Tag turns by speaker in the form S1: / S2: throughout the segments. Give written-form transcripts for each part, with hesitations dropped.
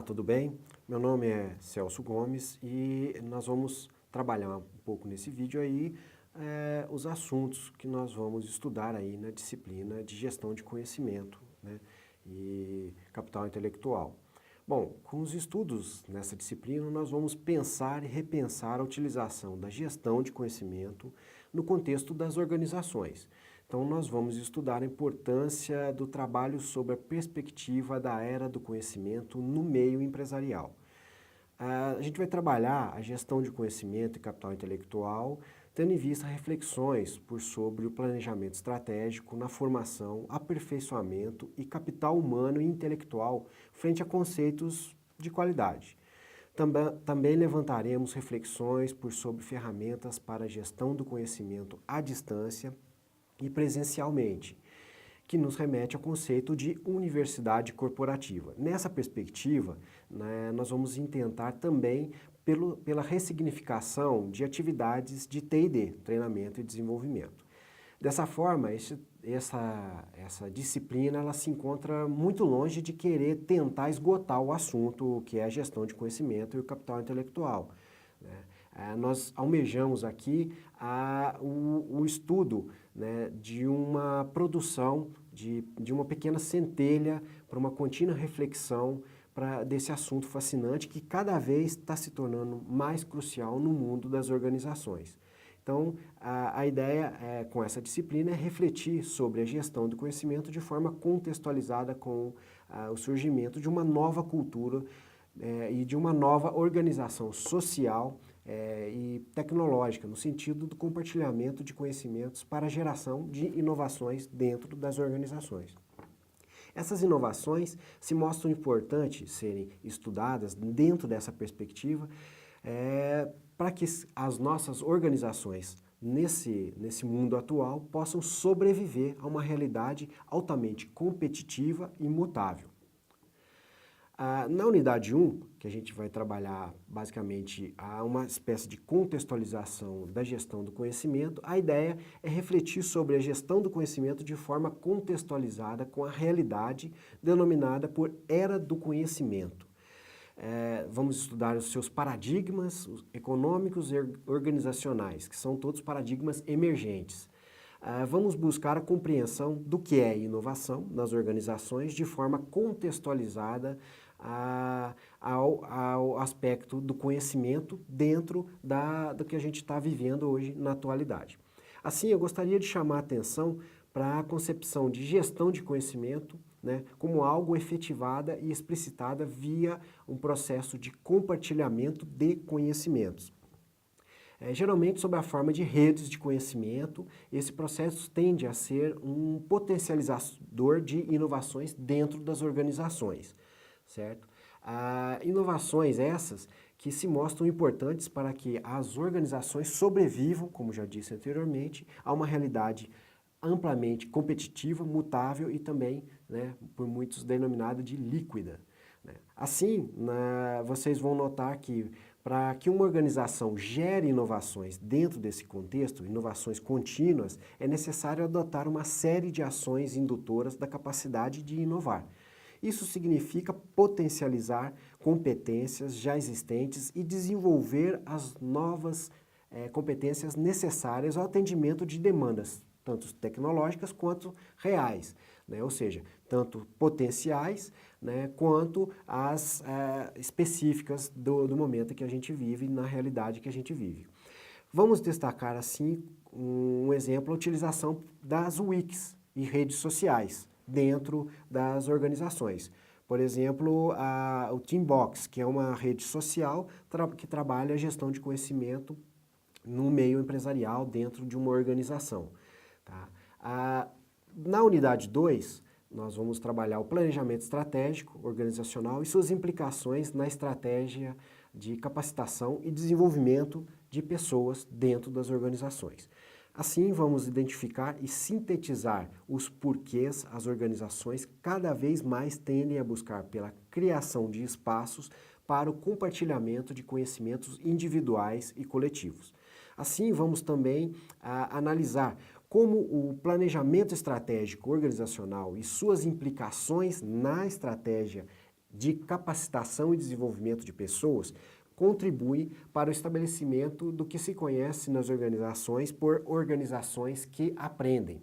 S1: tudo bem? Meu nome é Celso Gomes e nós vamos trabalhar um pouco nesse vídeo aí os assuntos que nós vamos estudar aí na disciplina de gestão de conhecimento, né, e capital intelectual. Bom, com os estudos nessa disciplina, nós vamos pensar e repensar a utilização da gestão de conhecimento no contexto das organizações. Então, nós vamos estudar a importância do trabalho sob a perspectiva da era do conhecimento no meio empresarial. A gente vai trabalhar a gestão de conhecimento e capital intelectual, tendo em vista reflexões sobre o planejamento estratégico na formação, aperfeiçoamento e capital humano e intelectual frente a conceitos de qualidade. Também levantaremos reflexões sobre ferramentas para a gestão do conhecimento à distância e presencialmente, que nos remete ao conceito de universidade corporativa. Nessa perspectiva, né, nós vamos intentar também pela ressignificação de atividades de T&D, treinamento e desenvolvimento. Dessa forma, essa disciplina ela se encontra muito longe de querer tentar esgotar o assunto que é a gestão de conhecimento e o capital intelectual, né? Nós almejamos aqui o estudo, né, de uma produção, de uma pequena centelha para uma contínua reflexão desse assunto fascinante que cada vez está se tornando mais crucial no mundo das organizações. Então, a ideia com essa disciplina é refletir sobre a gestão do conhecimento de forma contextualizada com o surgimento de uma nova cultura e de uma nova organização social e tecnológica, no sentido do compartilhamento de conhecimentos para a geração de inovações dentro das organizações. Essas inovações se mostram importantes serem estudadas dentro dessa perspectiva para que as nossas organizações nesse mundo atual possam sobreviver a uma realidade altamente competitiva e mutável. Na unidade 1, que a gente vai trabalhar basicamente uma espécie de contextualização da gestão do conhecimento, a ideia é refletir sobre a gestão do conhecimento de forma contextualizada com a realidade denominada por era do conhecimento. Vamos estudar os seus paradigmas econômicos e organizacionais, que são todos paradigmas emergentes. Vamos buscar a compreensão do que é inovação nas organizações de forma contextualizada ao aspecto do conhecimento dentro do que a gente está vivendo hoje na atualidade. Assim, eu gostaria de chamar a atenção para a concepção de gestão de conhecimento, né, como algo efetivada e explicitada via um processo de compartilhamento de conhecimentos. Geralmente sob a forma de redes de conhecimento, esse processo tende a ser um potencializador de inovações dentro das organizações, certo? Inovações essas que se mostram importantes para que as organizações sobrevivam, como já disse anteriormente, a uma realidade amplamente competitiva, mutável e também, né, por muitos denominada de líquida, né? Assim, vocês vão notar que para que uma organização gere inovações dentro desse contexto, inovações contínuas, é necessário adotar uma série de ações indutoras da capacidade de inovar. Isso significa potencializar competências já existentes e desenvolver as novas competências necessárias ao atendimento de demandas, tanto tecnológicas quanto reais, né? Ou seja, tanto potenciais, né, quanto as específicas do momento que a gente vive, na realidade que a gente vive. Vamos destacar, assim, um exemplo, a utilização das Wikis e redes sociais dentro das organizações. Por exemplo, o Teambox, que é uma rede social que trabalha a gestão de conhecimento no meio empresarial dentro de uma organização. Tá? Na unidade 2, nós vamos trabalhar o planejamento estratégico, organizacional e suas implicações na estratégia de capacitação e desenvolvimento de pessoas dentro das organizações. Assim, vamos identificar e sintetizar os porquês as organizações cada vez mais tendem a buscar pela criação de espaços para o compartilhamento de conhecimentos individuais e coletivos. Assim, vamos também analisar como o planejamento estratégico organizacional e suas implicações na estratégia de capacitação e desenvolvimento de pessoas contribui para o estabelecimento do que se conhece nas organizações por organizações que aprendem.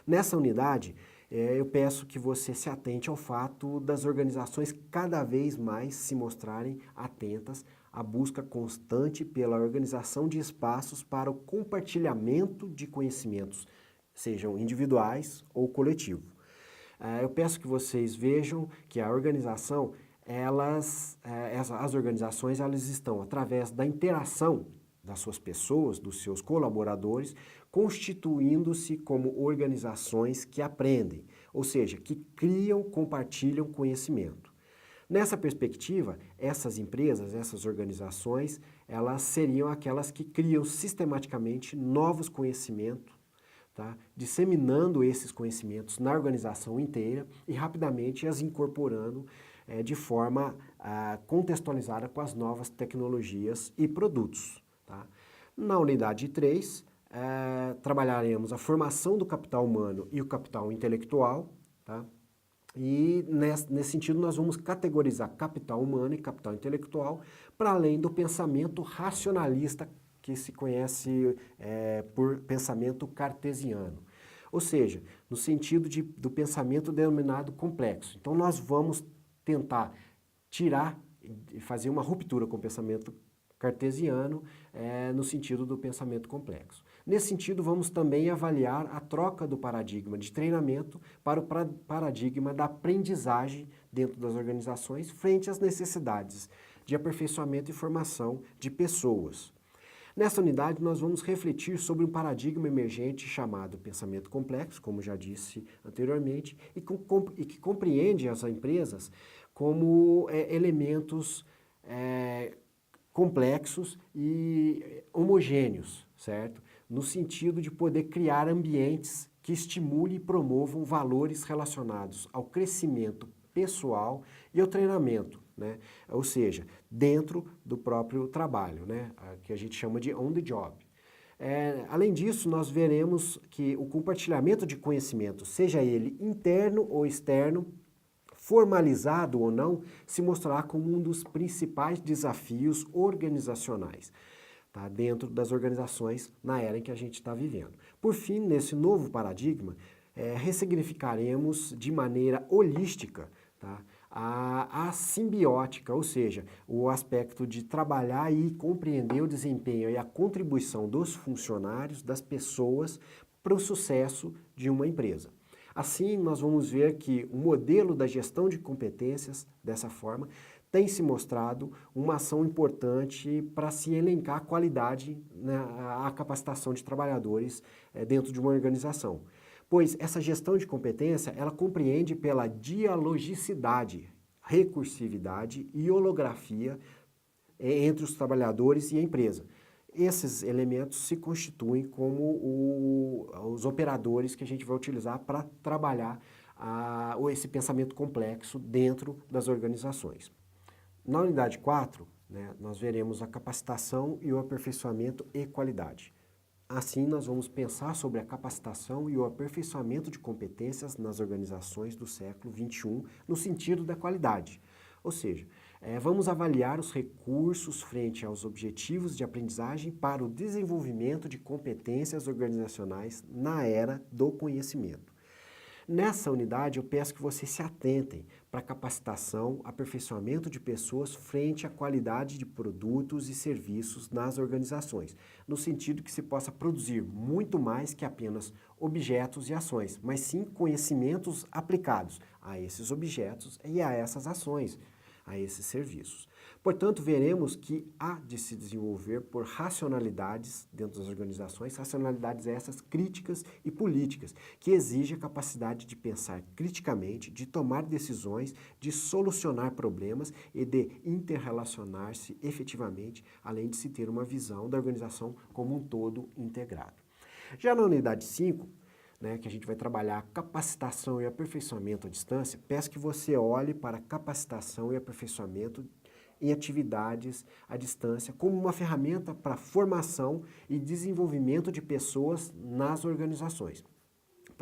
S1: Nessa unidade, eu peço que você se atente ao fato das organizações cada vez mais se mostrarem atentas à busca constante pela organização de espaços para o compartilhamento de conhecimentos, sejam individuais ou coletivos. Eu peço que vocês vejam que a organização, as organizações, elas estão, através da interação das suas pessoas, dos seus colaboradores, constituindo-se como organizações que aprendem, ou seja, que criam, compartilham conhecimento. Nessa perspectiva, essas empresas, essas organizações, elas seriam aquelas que criam sistematicamente novos conhecimentos, tá? Disseminando esses conhecimentos na organização inteira e rapidamente as incorporando de forma contextualizada com as novas tecnologias e produtos. Tá? Na unidade 3, trabalharemos a formação do capital humano e o capital intelectual, tá? E nesse sentido nós vamos categorizar capital humano e capital intelectual para além do pensamento racionalista que se conhece por pensamento cartesiano. Ou seja, no sentido do pensamento denominado complexo. Então nós vamos tentar tirar e fazer uma ruptura com o pensamento cartesiano no sentido do pensamento complexo. Nesse sentido, vamos também avaliar a troca do paradigma de treinamento para o paradigma da aprendizagem dentro das organizações frente às necessidades de aperfeiçoamento e formação de pessoas. Nessa unidade, nós vamos refletir sobre um paradigma emergente chamado pensamento complexo, como já disse anteriormente, e que compreende as empresas como elementos complexos e homogêneos, certo? No sentido de poder criar ambientes que estimulem e promovam valores relacionados ao crescimento pessoal e ao treinamento, né? Ou seja, dentro do próprio trabalho, né? Que a gente chama de on the job. Além disso, nós veremos que o compartilhamento de conhecimento, seja ele interno ou externo, formalizado ou não, se mostrará como um dos principais desafios organizacionais, tá? Dentro das organizações na era em que a gente está vivendo. Por fim, nesse novo paradigma, ressignificaremos de maneira holística, tá? A simbiótica, ou seja, o aspecto de trabalhar e compreender o desempenho e a contribuição dos funcionários, das pessoas, para o sucesso de uma empresa. Assim, nós vamos ver que o modelo da gestão de competências, dessa forma, tem se mostrado uma ação importante para se elencar a qualidade, né, a capacitação de trabalhadores dentro de uma organização. Pois essa gestão de competência, ela compreende pela dialogicidade, recursividade e holografia entre os trabalhadores e a empresa. Esses elementos se constituem como os operadores que a gente vai utilizar para trabalhar esse pensamento complexo dentro das organizações. Na unidade 4, né, nós veremos a capacitação e o aperfeiçoamento e qualidade. Assim, nós vamos pensar sobre a capacitação e o aperfeiçoamento de competências nas organizações do século XXI no sentido da qualidade. Ou seja, vamos avaliar os recursos frente aos objetivos de aprendizagem para o desenvolvimento de competências organizacionais na era do conhecimento. Nessa unidade, eu peço que vocês se atentem para a capacitação, aperfeiçoamento de pessoas frente à qualidade de produtos e serviços nas organizações, no sentido que se possa produzir muito mais que apenas objetos e ações, mas sim conhecimentos aplicados a esses objetos e a essas ações, a esses serviços. Portanto, veremos que há de se desenvolver por racionalidades dentro das organizações, racionalidades essas críticas e políticas, que exigem a capacidade de pensar criticamente, de tomar decisões, de solucionar problemas e de interrelacionar-se efetivamente, além de se ter uma visão da organização como um todo integrado. Já na unidade 5, né, que a gente vai trabalhar capacitação e aperfeiçoamento à distância, peço que você olhe para capacitação e aperfeiçoamento em atividades à distância como uma ferramenta para formação e desenvolvimento de pessoas nas organizações.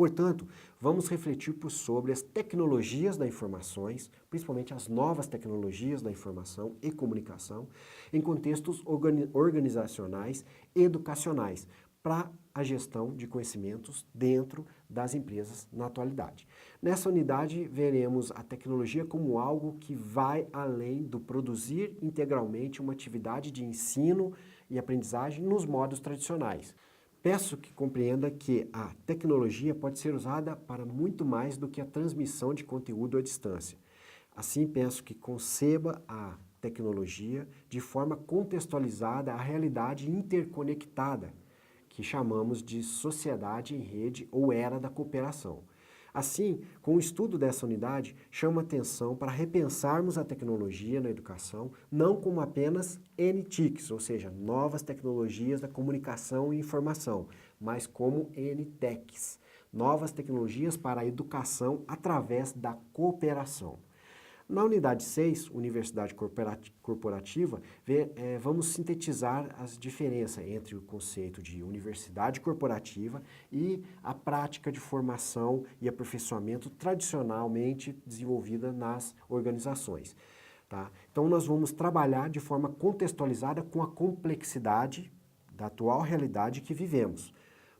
S1: Portanto, vamos refletir sobre as tecnologias da informações, principalmente as novas tecnologias da informação e comunicação, em contextos organizacionais e educacionais, para a gestão de conhecimentos dentro das empresas na atualidade. Nessa unidade, veremos a tecnologia como algo que vai além do produzir integralmente uma atividade de ensino e aprendizagem nos modos tradicionais. Peço que compreenda que a tecnologia pode ser usada para muito mais do que a transmissão de conteúdo à distância. Assim, peço que conceba a tecnologia de forma contextualizada à realidade interconectada, que chamamos de sociedade em rede ou era da cooperação. Assim, com o estudo dessa unidade, chamo a atenção para repensarmos a tecnologia na educação, não como apenas NTICs, ou seja, novas tecnologias da comunicação e informação, mas como NTECs, novas tecnologias para a educação através da cooperação. Na unidade 6, Universidade Corporativa, vamos sintetizar as diferenças entre o conceito de universidade corporativa e a prática de formação e aperfeiçoamento tradicionalmente desenvolvida nas organizações. Tá? Então, nós vamos trabalhar de forma contextualizada com a complexidade da atual realidade que vivemos.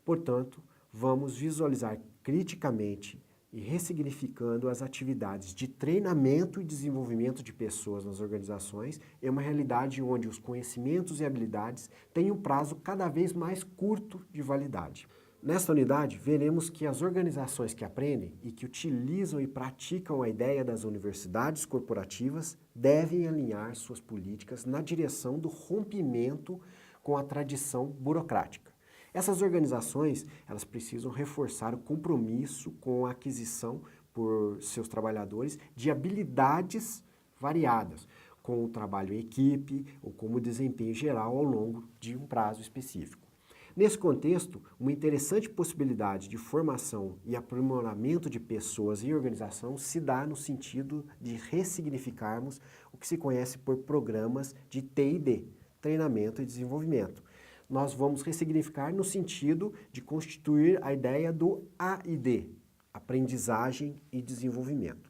S1: Portanto, vamos visualizar criticamente e ressignificando as atividades de treinamento e desenvolvimento de pessoas nas organizações em uma realidade onde os conhecimentos e habilidades têm um prazo cada vez mais curto de validade. Nesta unidade, veremos que as organizações que aprendem e que utilizam e praticam a ideia das universidades corporativas devem alinhar suas políticas na direção do rompimento com a tradição burocrática. Essas organizações, elas precisam reforçar o compromisso com a aquisição por seus trabalhadores de habilidades variadas, com o trabalho em equipe ou como o desempenho geral ao longo de um prazo específico. Nesse contexto, uma interessante possibilidade de formação e aprimoramento de pessoas em organização se dá no sentido de ressignificarmos o que se conhece por programas de T&D, treinamento e desenvolvimento. Nós vamos ressignificar no sentido de constituir a ideia do A&D, aprendizagem e desenvolvimento.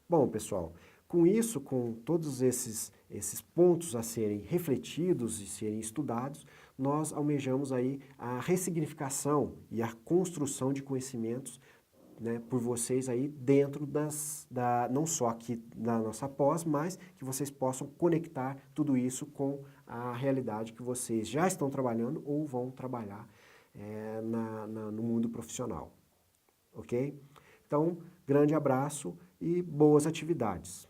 S1: Bom, pessoal, com isso, com todos esses pontos a serem refletidos e serem estudados, nós almejamos aí a ressignificação e a construção de conhecimentos, né, por vocês aí dentro não só aqui da nossa pós, mas que vocês possam conectar tudo isso com a realidade que vocês já estão trabalhando ou vão trabalhar no mundo profissional, ok? Então, grande abraço e boas atividades.